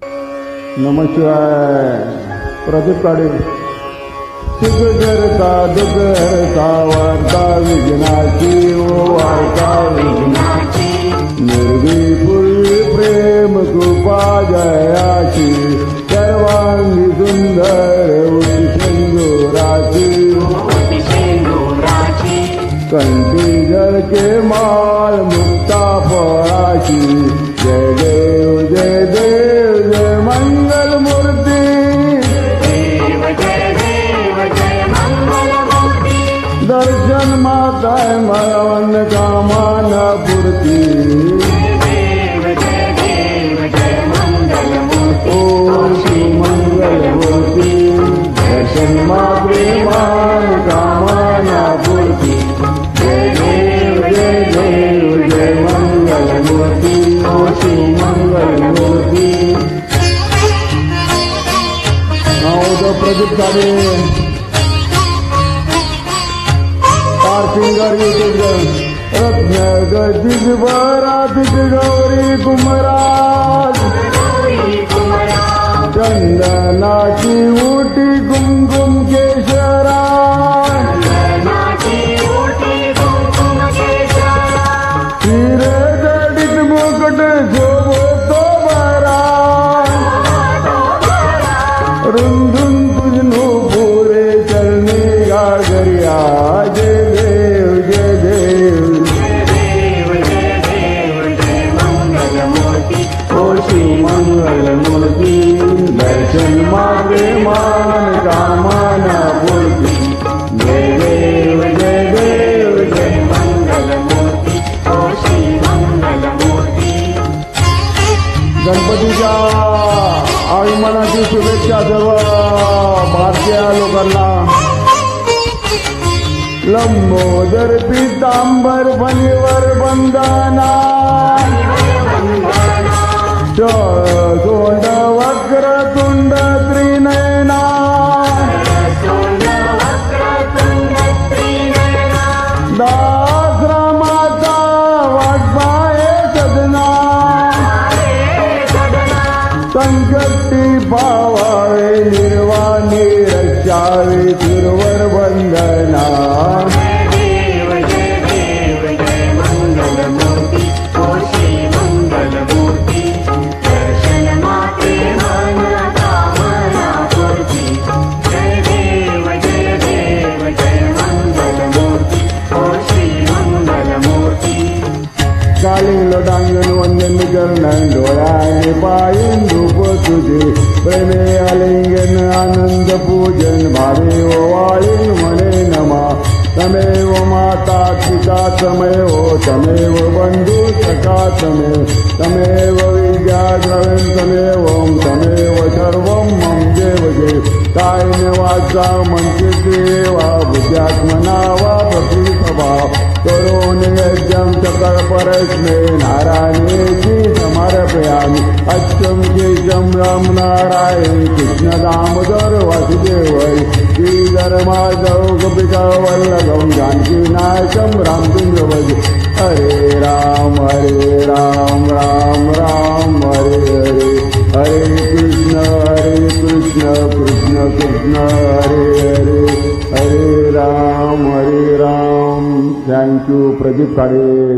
नमस्कार. प्रदीप काळे. सुखकर्ता दुःखहर्ता वार्ता विघ्नाची ओ वार्ता विघ्नाची निर्विपुल प्रेम कृपा जयाची सर्वांगी सुंदर उटी कंठी जळके माळ मुक्ता फळाची जय देव जय देव जय मंगल मूर्ती दर्शन माताय मरवन कामाना पूर्ती ओम श्री मंगल मूर्ती दर्शन मात्रे मान कामाना पूर्ती जय देव जय देव जय मंगल मूर्ती ओ श्री मंगल मूर्ती. नाव प्रदीप काळे. सिंगर रत्न गजिज बरातिक गौरी कुमराज चंदनाची उटी कुमकुम केशरा हिरे जडित मुकुट शोभतो बरा रुंदुन तुझनु पुरे चरणी गागरिया जय देव जय देव ओ श्री मंगल मूर्ती दर्शन मागे मान कामाना पूर्ती जय देव जय देव जय मंगल मूर्ती ओ श्री मंगल मूर्ती. गणपतीच्या आगमनाची शुभेच्छा सर्व भारतीय लोकांना. लंबोदर पीतांबर फणीवर बंधना सोंड वक्रतुंड त्रिनयना दाश्रमाचा वाटपाये सदना संकटी पावावे निर्वाणी रक्षावे सुरवर बंधना कालिंग लोटांगण वंदन करण डोळ्याने पायन धूप तुझे प्रेमे आलिंगन आनंद पूजन भावे ओवाळीन म्हणे नमा तमेव माता पिता तमेव तमेव बंधू सखा तमेव विद्या द्रव्यं तमेव तमेव सर्वं मम देव जय कायने वाचा मनचित वा बुद्ध्यात्मना वा प्रतिस्वभाव करोन यज्ञं सकल परस्मे नारायणेची समर्पयामि अच्युतं केशवं राम नारायण कृष्ण दामोदर वासुदेव श्रीधर माधव गोपिका वल्लभं जानकी नायकं रामचंद्र भज हरे राम राम राम हरे हरे हरे कृष्ण कृष्ण कृष्ण हरे हरे हरे राम. थँक्यू. प्रदीप काळे.